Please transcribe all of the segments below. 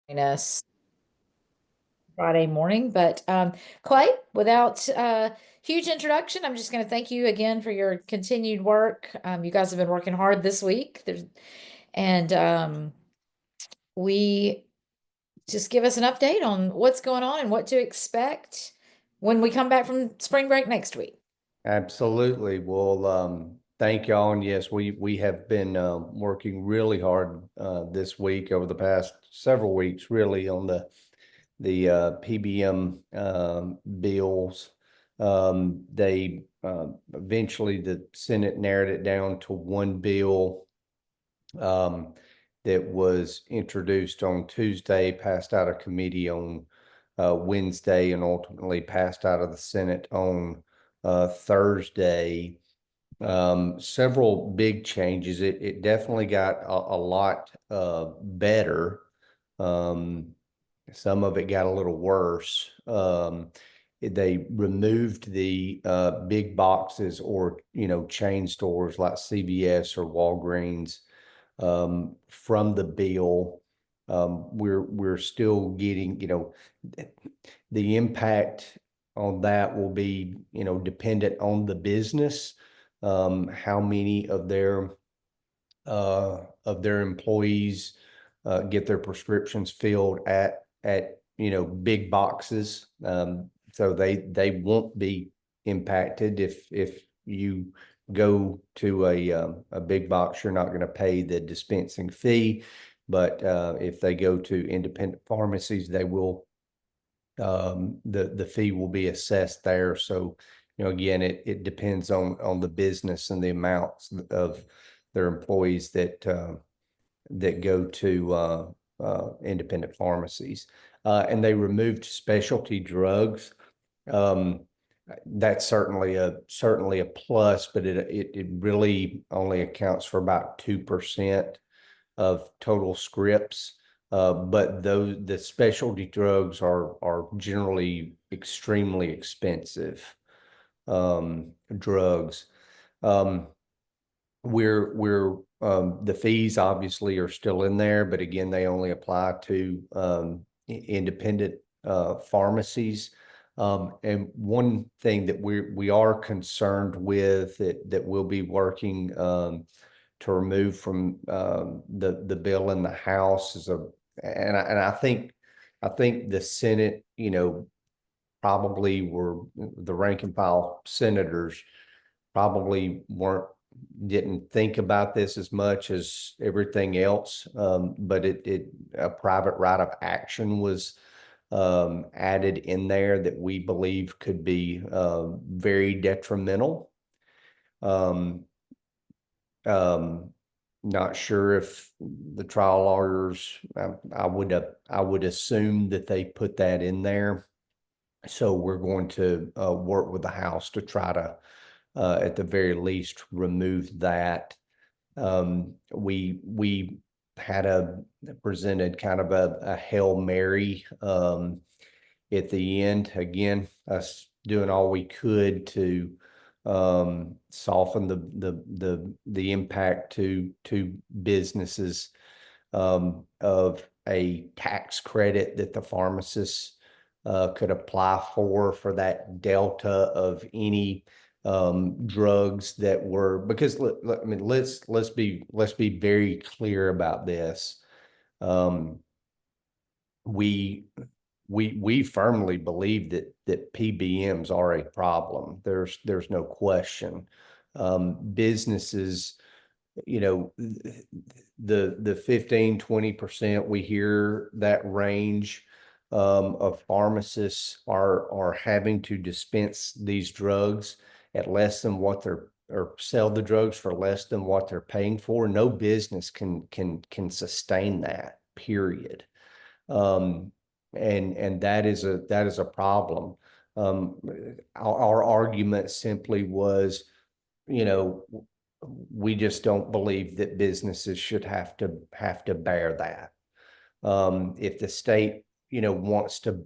Us Friday morning. But Clay, without huge introduction, I'm just going to thank you again for your continued work. You guys have been working hard this week. And we just give us an update on what's going on and what to expect when we come back from spring break next week. Absolutely. Well, thank y'all. And yes, we have been working really hard this week over the past several weeks, really on the PBM bills. They eventually the Senate narrowed it down to one bill um, that was introduced on Tuesday, passed out of committee on Wednesday, and ultimately passed out of the Senate on Thursday. Several big changes. It definitely got a lot better. Um, some of it got a little worse. They removed the big boxes or chain stores like CVS or Walgreens from the bill. We're still getting, the impact on that will be, dependent on the business, how many of their employees get their prescriptions filled at big boxes. So they won't be impacted if you go to a big box, you're not going to pay the dispensing fee. But if they go to independent pharmacies, they will the fee will be assessed there. So, again, it depends on the business and the amounts of their employees that go to independent pharmacies. And they removed specialty drugs. Um, that's certainly a plus, but it really only accounts for about 2% of total scripts. But the specialty drugs are generally extremely expensive drugs. Um, the fees obviously are still in there, but again, they only apply to independent pharmacies. And one thing that we are concerned with that we'll be working to remove from the bill in the House is I think the Senate, probably were the rank and file senators probably didn't think about this as much as everything else. But a private right of action was added in there that we believe could be very detrimental. Um, um, Not sure if the trial lawyers, I would assume that they put that in there. So we're going to work with the House to try to, at the very least, remove that. We had presented kind of a Hail Mary at the end. Again, us doing all we could to soften the impact to businesses of a tax credit that the pharmacists could apply for that delta of any drugs that were, because I mean, let's be very clear about this. Um, we we firmly believe that PBMs are a problem. There's no question. Businesses, you know, the 15-20% we hear that range of pharmacists are having to dispense these drugs at less than what they're or sell the drugs for less than what they're paying for. No business can sustain that, period. Um, and that is a problem. Um, our argument simply was, you know, we just don't believe that businesses should have to bear that. If the state, wants to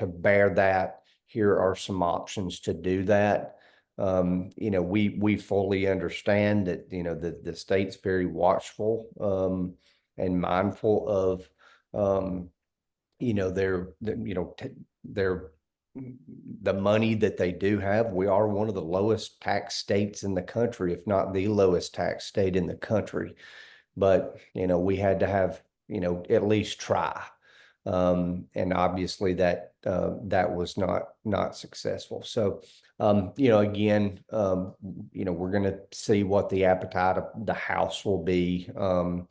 bear that, here are some options to do that. We fully understand that, the state's very watchful and mindful of they're the money that they do have. We are one of the lowest tax states in the country, if not the lowest tax state in the country. But we had to have at least try. And obviously that was not successful. So again, we're going to see what the appetite of the House will be on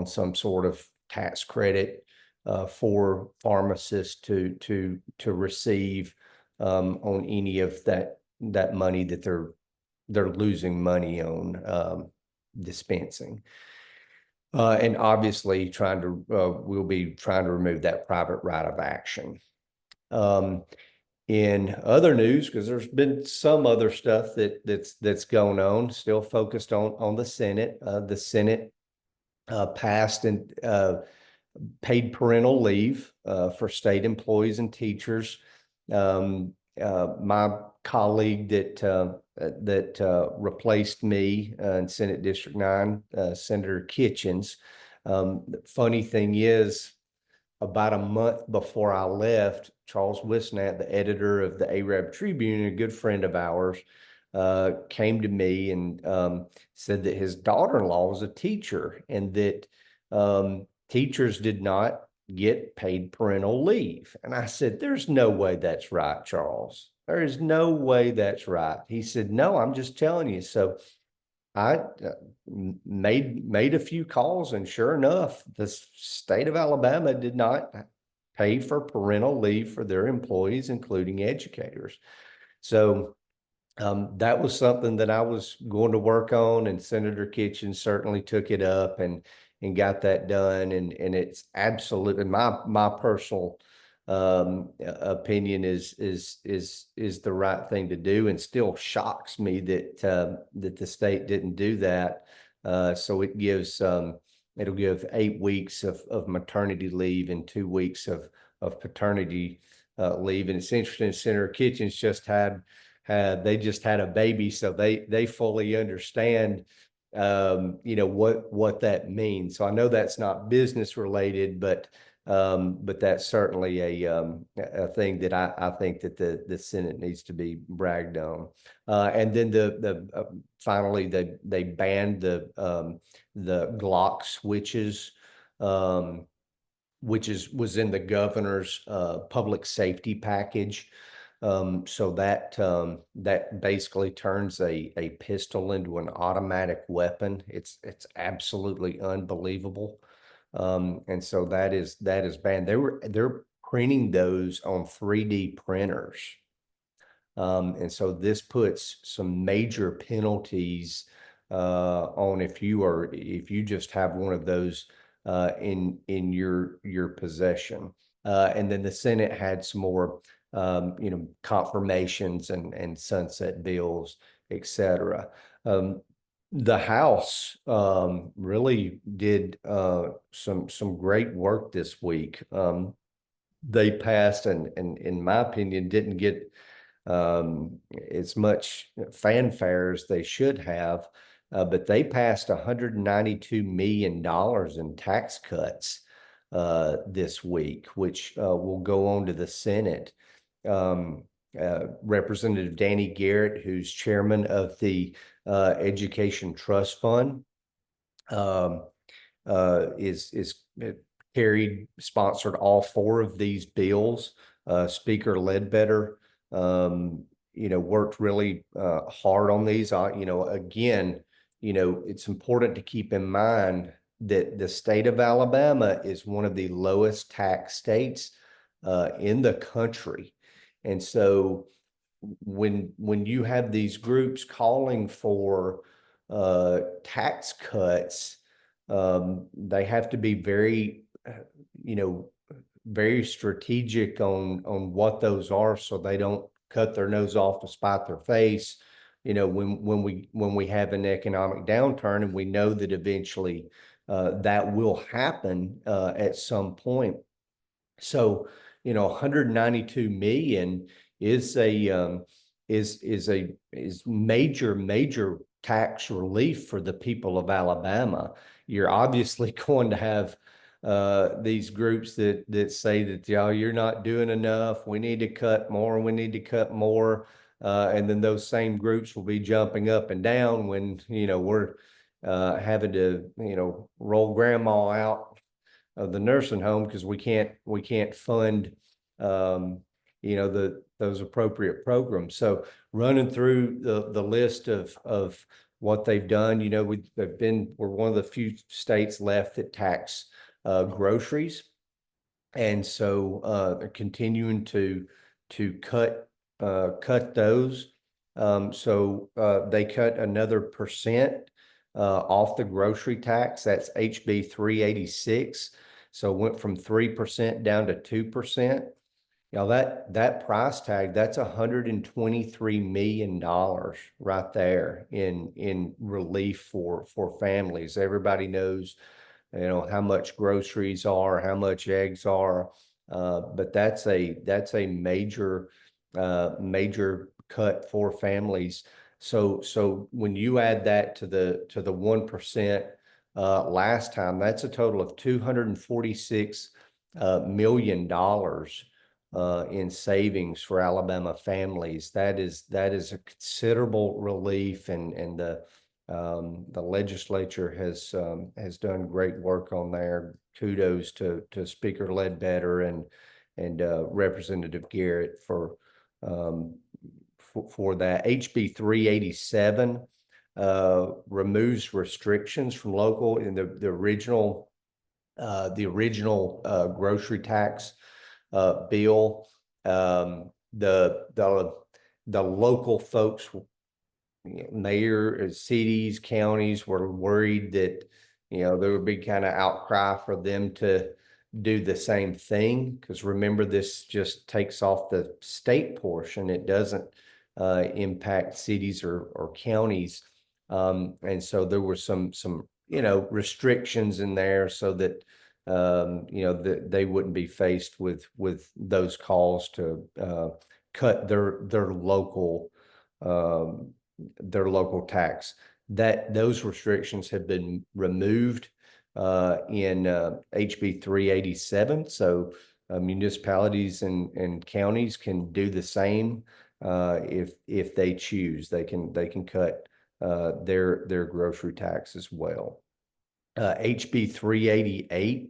some sort of tax credit for pharmacists to receive on any of that money that they're losing money on dispensing. And obviously we'll be trying to remove that private right of action. Um, in other news, because there's been some other stuff that's going on, still focused on the Senate. The Senate passed and paid parental leave for state employees and teachers. My colleague that replaced me in Senate District 9, Senator Kitchens. The funny thing is, about a month before I left, Charles Wisnat, the editor of the Arab Tribune, a good friend of ours, came to me and said that his daughter-in-law was a teacher and that teachers did not get paid parental leave. And I said, there's no way that's right, Charles. There is no way that's right. He said, no, I'm just telling you. So I made a few calls, and sure enough, the state of Alabama did not pay for parental leave for their employees, including educators. So that was something that I was going to work on, and Senator Kitchen certainly took it up and got that done. And it's absolutely my personal opinion is the right thing to do, and still shocks me that the state didn't do that. So it'll give 8 weeks of maternity leave and 2 weeks of paternity leave. And it's interesting, Senator Kitchens they just had a baby, so they fully understand what that means. So I know that's not business related, but that's certainly a thing that I think that the Senate needs to be bragged on. And then finally they banned the Glock switches, which was in the governor's public safety package. So that basically turns a pistol into an automatic weapon. It's absolutely unbelievable. And so that is banned. They're printing those on 3D printers. And so this puts some major penalties on if you just have one of those in your possession. And then the Senate had some more confirmations and sunset bills, et cetera. The House really did some great work this week. They passed and in my opinion didn't get as much fanfare as they should have, but they passed $192 million in tax cuts this week, which will go on to the Senate. Representative Danny Garrett, who's chairman of the Education Trust Fund, is sponsored all four of these bills. Speaker Ledbetter, worked really hard on these. Again, it's important to keep in mind that the state of Alabama is one of the lowest tax states in the country. And so when you have these groups calling for tax cuts, they have to be very strategic on what those are, so they don't cut their nose off to spite their face. When we have an economic downturn, and we know that eventually that will happen at some point. So 192 million is major tax relief for the people of Alabama. You're obviously going to have these groups that say that y'all, you're not doing enough. We need to cut more. We need to cut more. And then those same groups will be jumping up and down when, we're having to, roll grandma out of the nursing home because we can't fund those appropriate programs. So running through the list of what they've done, we're one of the few states left that tax groceries. And so they're continuing to cut those. So they cut another percent off the grocery tax. That's HB 386. So it went from 3% down to 2%. Now that price tag, that's $123 million right there in relief for families. Everybody knows, how much groceries are, how much eggs are. But that's a major cut for families. So when you add that to the 1% last time, that's a total of $246 million in savings for Alabama families. That is a considerable relief, and the legislature has done great work on there. Kudos to Speaker Ledbetter and Representative Garrett for that. HB 387 removes restrictions from local in the original grocery tax bill. The local folks, mayor, cities, counties were worried that, there would be kind of outcry for them to do the same thing. Because remember, this just takes off the state portion. It doesn't impact cities or counties. And so there were some restrictions in there so that that they wouldn't be faced with those calls to cut their local tax. That those restrictions have been removed in HB 387. So municipalities and counties can do the same if they choose. They can cut their grocery tax as well. HB 388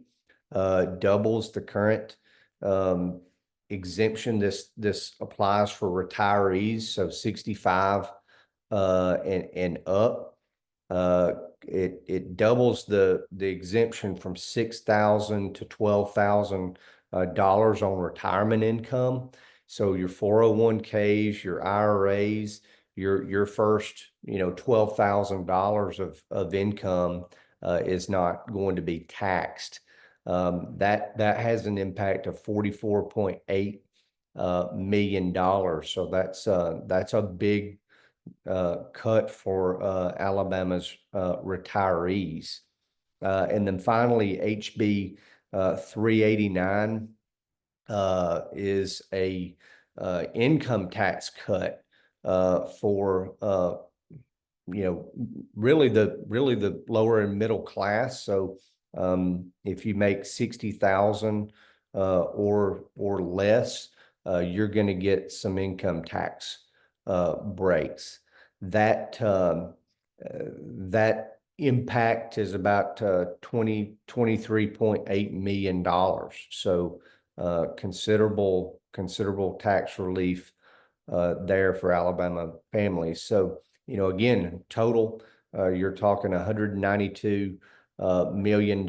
doubles the current exemption. This applies for retirees, so 65 and up. It doubles the exemption from $6,000 to $12,000 on retirement income. So your 401ks, your IRAs, your first $12,000 of income is not going to be taxed. That has an impact of $44.8 million. So that's a big cut for Alabama's retirees. And then finally, HB 389 is a income tax cut for really the lower and middle class. So if you make 60,000 or less, you're going to get some income tax breaks. That impact is about $23.8 million. So considerable tax relief there for Alabama families. So again, total you're talking $192 million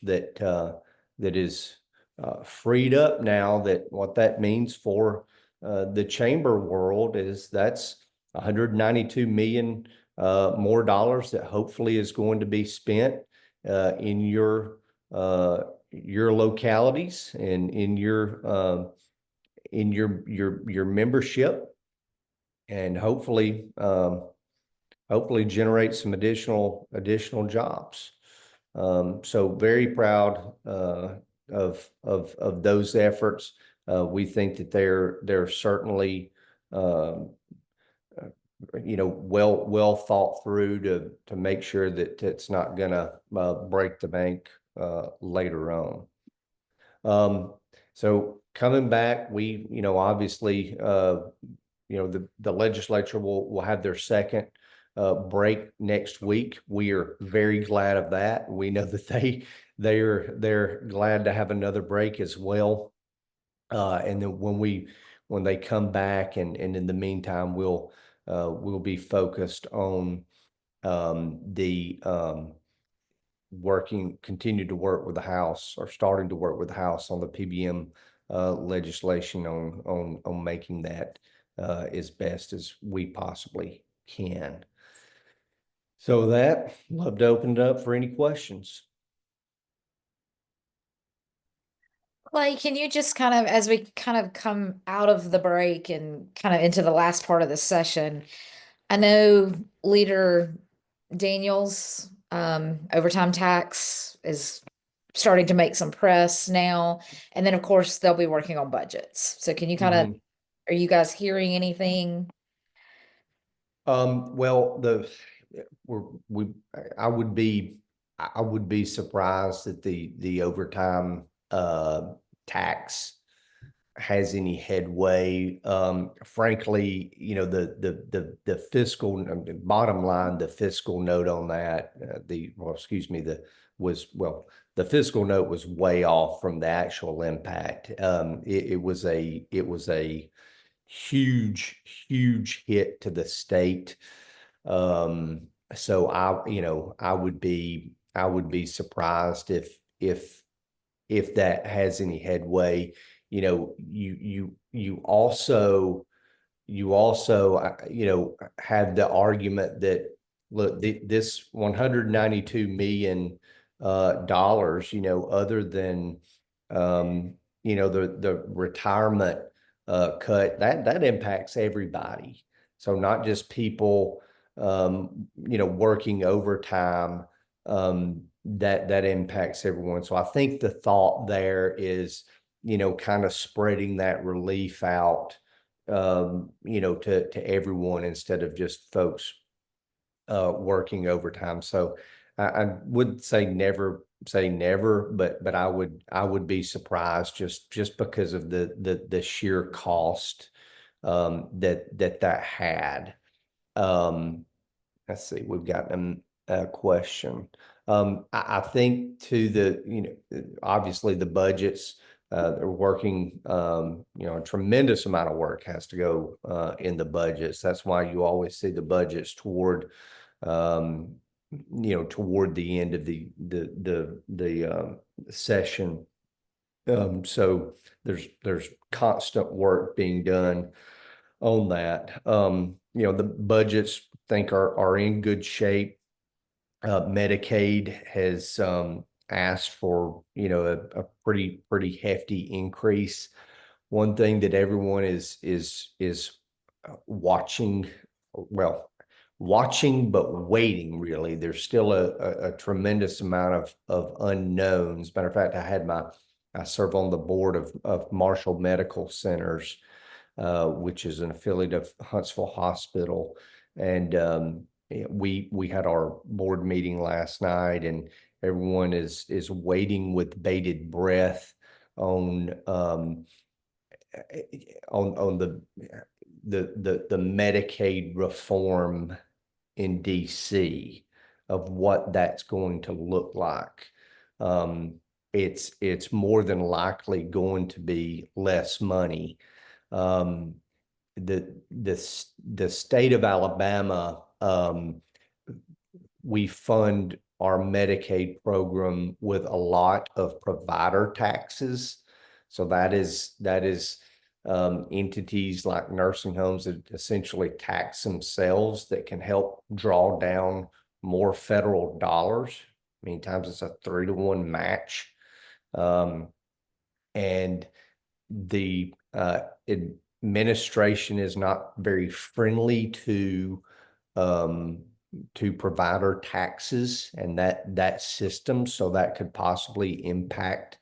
that is freed up now. That what that means for the chamber world is that's 192 million more dollars that hopefully is going to be spent in your localities and in your membership, and hopefully generate some additional jobs. So very proud of those efforts. We think that they're certainly well thought through to make sure that it's not gonna break the bank later on. Um, so coming back, obviously, the legislature will have their second break next week. We are very glad of that. We know that they're glad to have another break as well. And then when they come back, and in the meantime, we'll be focused on the continue to work with the House, or starting to work with the House on the PBM legislation, on making that as best as we possibly can. So that, love to open it up for any questions. Clay, can you just kind of, as we kind of come out of the break and kind of into the last part of the session, I know Leader Daniels, overtime tax is starting to make some press now. And then, of course, they'll be working on budgets. So can you kind of, Mhm. are you guys hearing anything? Well, we're, we, I would be surprised that the overtime, tax has any headway. Frankly, the fiscal, bottom line, the fiscal note on that, excuse me, the fiscal note was way off from the actual impact. It was a huge, huge hit to the state. So I would be surprised if that has any headway. You also have the argument that, look, this $192 million dollars, other than the retirement cut, that impacts everybody. So not just people working overtime, that impacts everyone. So I think the thought there is, kind of spreading that relief out, to everyone, instead of just folks working overtime. So I would say never, but I would be surprised, just because of the sheer cost that had. Um, let's see, we've got a question. I think, to obviously the budgets, they're working, a tremendous amount of work has to go in the budgets. That's why you always see the budgets toward the end of the session. So there's constant work being done on that. The budgets, I think, are in good shape. Medicaid has asked for, a pretty hefty increase. One thing that everyone is watching, well, watching but waiting, really. There's still a tremendous amount of unknowns. Matter of fact, I serve on the board of Marshall Medical Centers, which is an affiliate of Huntsville Hospital. And we had our board meeting last night, and everyone is waiting with bated breath on on the Medicaid reform in DC, of what that's going to look like. Um, it's more than likely going to be less money. Um, the state of Alabama, we fund our Medicaid program with a lot of provider taxes. So that is entities like nursing homes that essentially tax themselves, that can help draw down more federal dollars. Many times it's a 3-to-1 match. Um, and the administration is not very friendly um, to provider taxes and that system, so that could possibly impact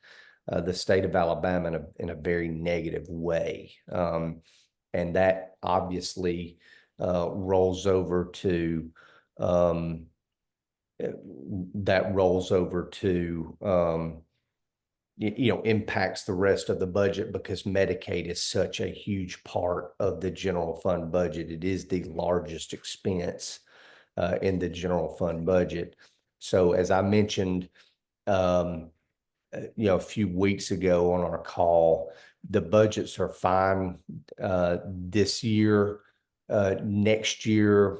the state of Alabama in a very negative way. And that obviously rolls over to that rolls over to, impacts the rest of the budget because Medicaid is such a huge part of the general fund budget. It is the largest expense in the general fund budget. So as I mentioned, um, a few weeks ago on our call, the budgets are fine this year. Next year,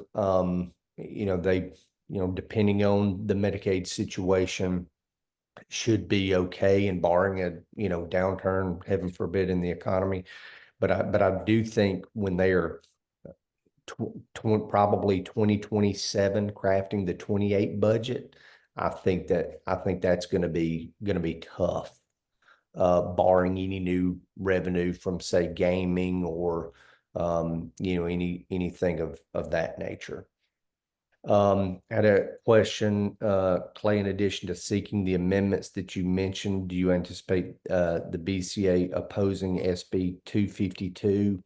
depending on the Medicaid situation, should be okay and barring a, downturn, heaven forbid, in the economy. But I do think when they are probably 2027 crafting the 28 budget, I think that's going to be tough, barring any new revenue from, say, gaming or anything of that nature. Had a question, Clay, in addition to seeking the amendments that you mentioned, do you anticipate the BCA opposing SB 252?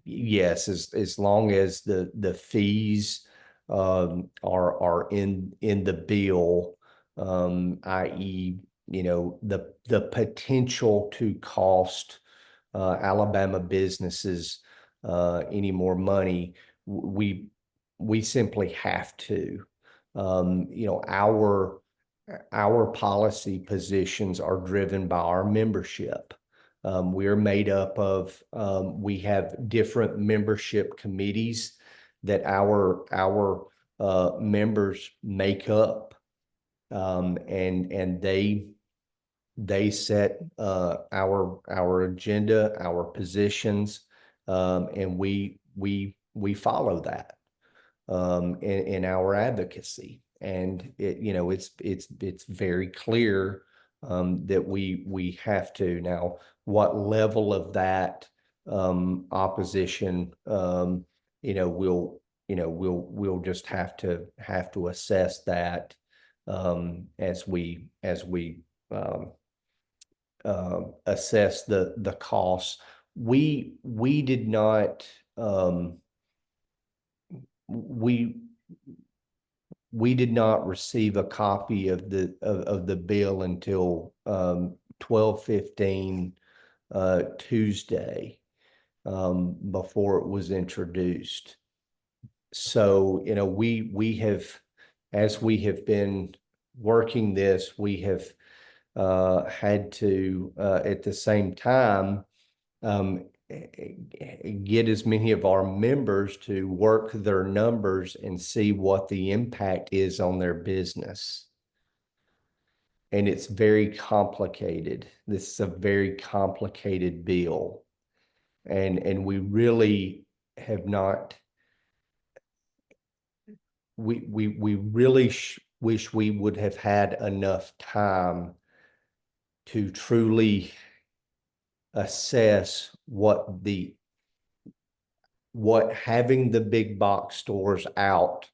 Yes, as long as the fees are in the bill, i.e., the potential to cost Alabama businesses any more money, we simply have to. Our policy positions are driven by our membership. We're made up of, we have different membership committees that our members make up, and they set our agenda, our positions, and we follow that in our advocacy. And it's very clear that we have to. Now, what level of that opposition, we'll just have to assess that as we assess the costs. We did not we we did not receive a copy of the bill until 12:15 Tuesday, before it was introduced. So, we have, as we have been working this, we have had to, at the same time, get as many of our members to work their numbers and see what the impact is on their business. And it's very complicated. This is a very complicated bill. And we really have not, we really wish we would have had enough time to truly assess what having the big box stores out,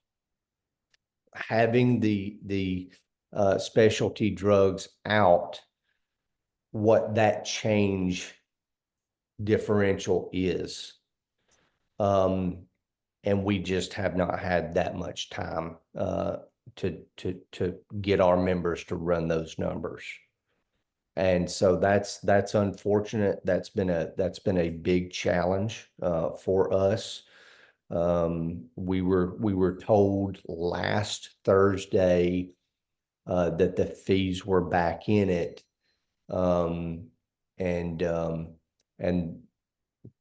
having the specialty drugs out, what that change differential is. And we just have not had that much time to get our members to run those numbers. And so that's unfortunate. That's been a big challenge for us. We were told last Thursday that the fees were back in it, and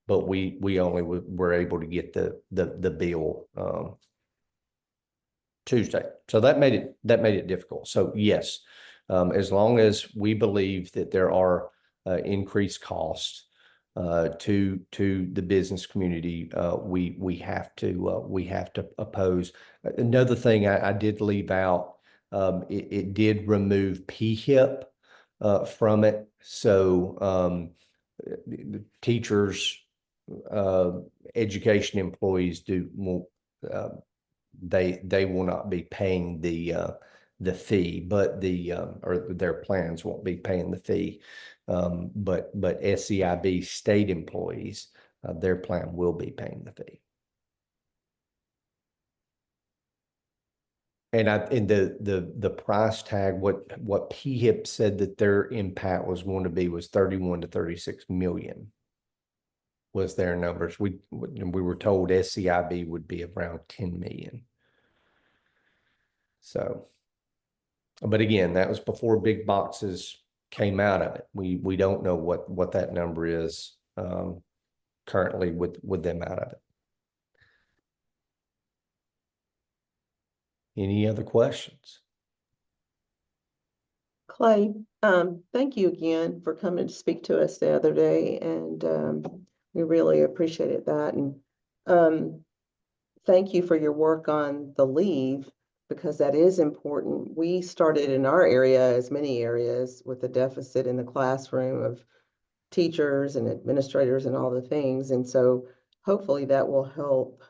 but we only were able to get the bill Tuesday. So that made it difficult. So yes, as long as we believe that there are increased costs to the business community, we have to oppose. Another thing I did leave out, it did remove PHIP from it. So the teachers, education employees they will not be paying the fee, but or their plans won't be paying the fee. But SEIB state employees, their plan will be paying the fee. and the price tag, what PHIP said that their impact was going to be was 31 to 36 million was their numbers. We were told SCIB would be around 10 million. So, but again, that was before big boxes came out of it. We don't know what that number is currently with them out of it. Any other questions? Clay, thank you again for coming to speak to us the other day, and we really appreciated that. And um, thank you for your work on the leave, because that is important. We started in our area, as many areas, with a deficit in the classroom of teachers and administrators and all the things. And so hopefully that will help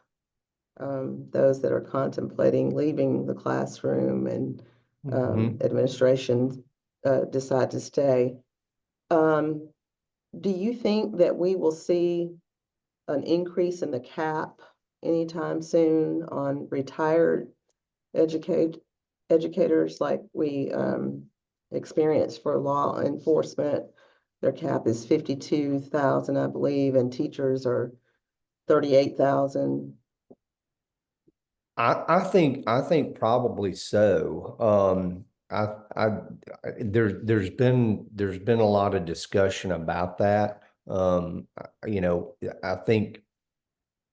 those that are contemplating leaving the classroom and administration decide to stay. Um, do you think that we will see an increase in the cap anytime soon on retired educate educators like we experienced for law enforcement? Their cap is 52,000, I believe, and teachers are 38,000. I think probably so. There's been a lot of discussion about that. I think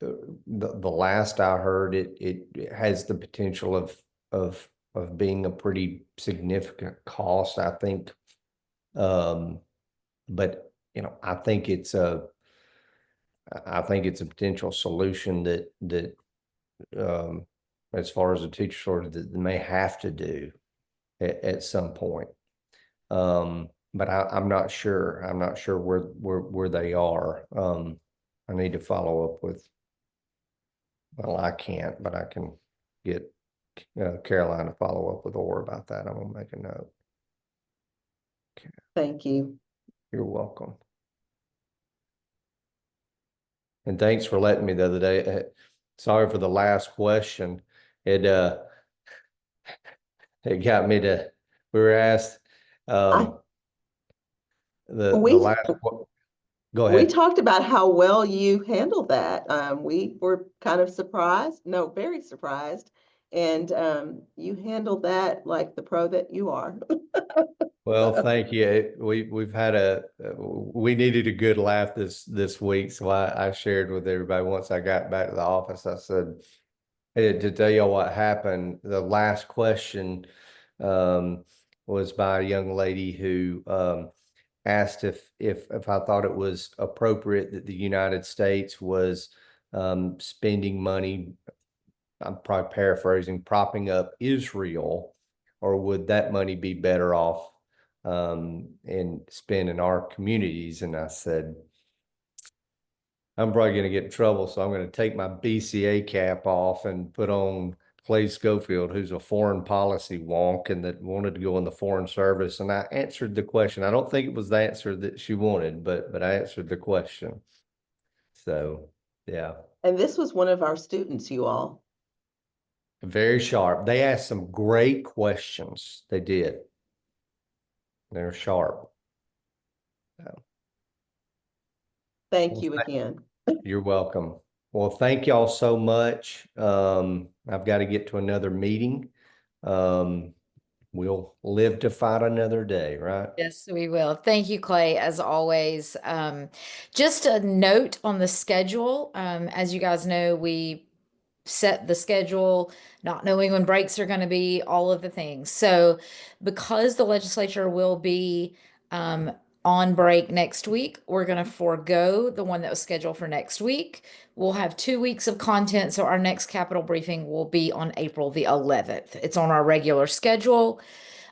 the last I heard it has the potential of being a pretty significant cost, I think. Um, but I think it's a potential solution that um, as far as the teacher sort of that they may have to do at some point. But I'm not sure. I'm not sure where they are. I need to follow up with. Well, I can't, but I can get Caroline to follow up with Orr about that. I'm gonna make a note. Thank you. You're welcome. And thanks for letting me the other day. Sorry for the last question. It it got me to. We were asked I the we last. Go we ahead. talked about how well you handled that. We were kind of surprised, no, very surprised, and you handled that like the pro that you are. Well, thank you. We've had we needed a good laugh this week, so I shared with everybody once I got back to the office. I said, "Hey, to tell you what happened, the last question was by a young lady who asked if I thought it was appropriate that the United States was spending money. I'm probably paraphrasing, propping up Israel, or would that money be better off and spent in our communities?" And I said, I'm probably going to get in trouble, so I'm going to take my BCA cap off and put on Clay Scofield, who's a foreign policy wonk and that wanted to go in the foreign service. And I answered the question. I don't think it was the answer that she wanted, but I answered the question. So yeah, And this was one of our students, you all. very sharp. They asked some great questions. They did. They're sharp. So, Thank well, you again. you're welcome. Well, thank y'all so much. I've got to get to another meeting. Um, we'll live to fight another day, right? Yes, we will. Thank you, Clay, as always. Just a note on the schedule. As you guys know, we set the schedule, not knowing when breaks are going to be, all of the things. So, because the legislature will be um, on break next week, we're going to forego the one that was scheduled for next week. We'll have 2 weeks of content. So, our next Capitol briefing will be on April the 11th. It's on our regular schedule.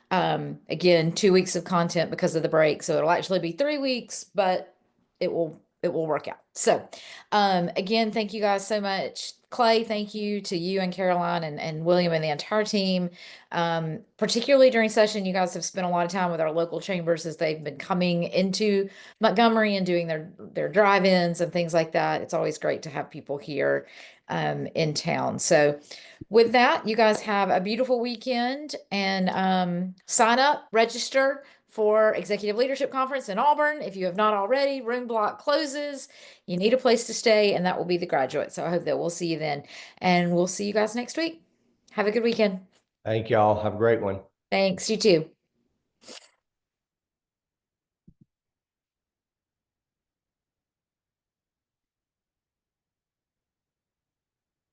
Again, 2 weeks of content because of the break. So it'll actually be 3 weeks, but it will work out. So again, thank you guys so much. Clay, thank you to you and Caroline and William and the entire team. Particularly during session, you guys have spent a lot of time with our local chambers as they've been coming into Montgomery and doing their drive-ins and things like that. It's always great to have people here. in town. So with that, you guys have a beautiful weekend and sign up, register for Executive Leadership Conference in Auburn. If you have not already, room block closes. You need a place to stay, and that will be the graduate. So I hope that we'll see you then. And we'll see you guys next week. Have a good weekend. Thank y'all. Have a great one. Thanks. You too.